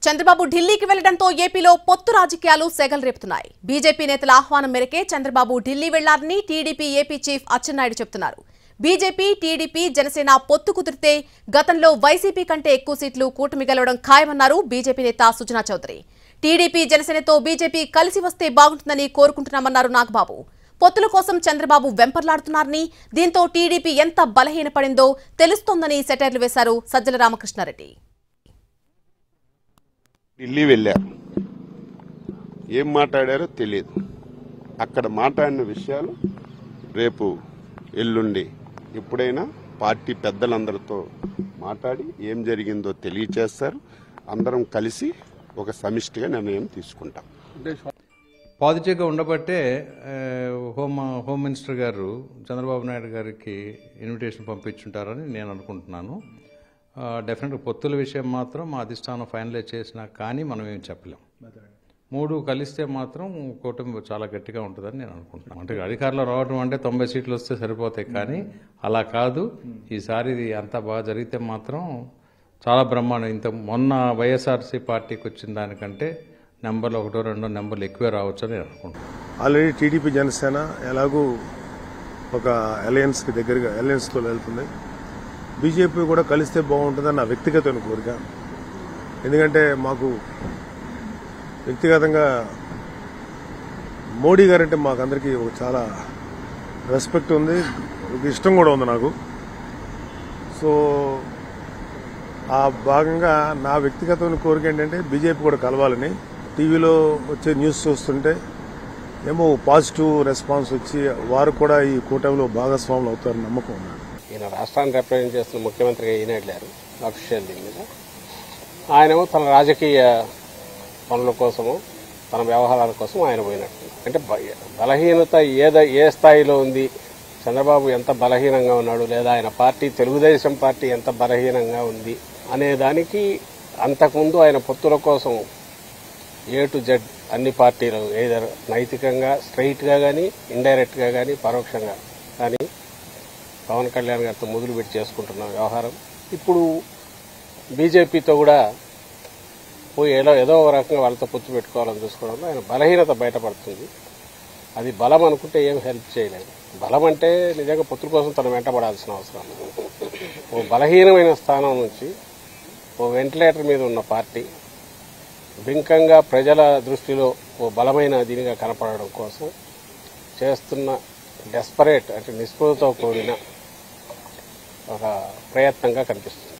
చంద్రబాబు ఢిల్లీకి వెళ్లడంతో ఏపీలో పొత్తు రాజకీయాలు సెగలు రేపుతున్నాయి. బీజేపీ నేతల ఆహ్వానం మేరకే చంద్రబాబు ఢిల్లీ వెళ్లారని టీడీపీ ఏపీ చీఫ్ అచ్చెన్నాయుడు చెబుతున్నారు. బీజేపీ, టీడీపీ, జనసేన పొత్తు కుదిరితే గతంలో వైసీపీ కంటే ఎక్కువ సీట్లు కూటమి గెలవడం ఖాయమన్నారు బీజేపీ నేత సుజనా చౌదరి. టీడీపీ, జనసేనతో బీజేపీ కలిసి వస్తే బాగుంటుందని కోరుకుంటున్నామన్నారు నాగబాబు. పొత్తుల కోసం చంద్రబాబు వెంపర్లాడుతున్నారని, దీంతో టీడీపీ ఎంత బలహీనపడిందో తెలుస్తోందని సెటైర్లు వేశారు సజ్జల రామకృష్ణారెడ్డి. ఢిల్లీ వెళ్ళారు, ఏం మాట్లాడారో తెలియదు. అక్కడ మాట్లాడిన విషయాలు రేపు ఎల్లుండి ఎప్పుడైనా పార్టీ పెద్దలందరితో మాట్లాడి ఏం జరిగిందో తెలియచేస్తారు. అందరం కలిసి ఒక సమిష్టిగా నిర్ణయం తీసుకుంటాం. పాజిటివ్గా ఉండబట్టే హోమ్ మినిస్టర్ గారు చంద్రబాబు నాయుడు గారికి ఇన్విటేషన్ పంపించుంటారని నేను అనుకుంటున్నాను. డెఫినెట్గా పొత్తుల విషయం మాత్రం మా అధిష్టానం ఫైనలైజ్ చేసినా కానీ మనం ఏం చెప్పలేం. మూడు కలిస్తే మాత్రం కూటమి చాలా గట్టిగా ఉంటుందని నేను అనుకుంటున్నాను. అంటే అధికారంలో రావడం అంటే 90 సీట్లు వస్తే సరిపోతాయి, కానీ అలా కాదు. ఈసారి అంతా బాగా జరిగితే మాత్రం చాలా బ్రహ్మాండం. మొన్న వైఎస్ఆర్సీ పార్టీకి వచ్చిన దానికంటే నెంబర్లు 1, 2 నెంబర్లు ఎక్కువే రావచ్చు అని నేను అనుకుంటున్నాను. ఆల్రెడీ టీడీపీ, జనసేన ఎలాగూ ఒక అలయన్స్కి దగ్గరగా అలయన్స్తో వెళ్తుంది. బీజేపీ కూడా కలిస్తే బాగుంటుందని నా వ్యక్తిగత కోరిక. ఎందుకంటే మాకు వ్యక్తిగతంగా మోడీ గారంటే మాకందరికీ ఒక చాలా రెస్పెక్ట్ ఉంది, ఒక ఇష్టం కూడా ఉంది నాకు. సో ఆ భాగంగా నా వ్యక్తిగత కోరిక ఏంటంటే బీజేపీ కూడా కలవాలని. టీవీలో వచ్చే న్యూస్ చూస్తుంటే ఏమో పాజిటివ్ రెస్పాన్స్ వచ్చి వారు కూడా ఈ కూటమిలో భాగస్వాములు అవుతారని నమ్మకం ఉన్నాడు. ఈయన రాష్ట్రాన్ని రిప్రజెంట్ చేస్తున్న ముఖ్యమంత్రిగా ఈయన వెళ్ళారు అఫీషియల్ దీని మీద. ఆయనేమో తన రాజకీయ పనుల కోసము, తన వ్యవహారాల కోసం ఆయన పోయినట్టు. అంటే బలహీనత ఏ స్థాయిలో ఉంది, చంద్రబాబు ఎంత బలహీనంగా ఉన్నాడు, లేదా ఆయన పార్టీ తెలుగుదేశం పార్టీ ఎంత బలహీనంగా ఉంది అనే దానికి అంతకుముందు ఆయన పొత్తుల కోసం A to Z అన్ని పార్టీలు ఏదర్ నైతికంగా స్ట్రైట్గా కానీ, ఇండైరెక్ట్గా కానీ, పరోక్షంగా కానీ పవన్ కళ్యాణ్ గారితో మొదలుపెట్టి చేసుకుంటున్న వ్యవహారం ఇప్పుడు బీజేపీతో కూడా పోయి ఏదో ఒక రకంగా వాళ్ళతో పొత్తు పెట్టుకోవాలని చూసుకోవడంలో ఆయన బలహీనత బయటపడుతుంది. అది బలం అనుకుంటే ఏం హెల్ప్ చేయలేదు. బలం అంటే నిజంగా పొత్తుల కోసం తను వెంటబడాల్సిన అవసరం. ఓ బలహీనమైన స్థానం నుంచి ఓ వెంటిలేటర్ మీద ఉన్న పార్టీ బింకంగా ప్రజల దృష్టిలో ఓ బలమైన దీనిగా కనపడడం కోసం చేస్తున్న డెస్పరేట్, అంటే నిస్పృహతో కూడిన ఒక ప్రయత్నంగా కనిపిస్తుంది.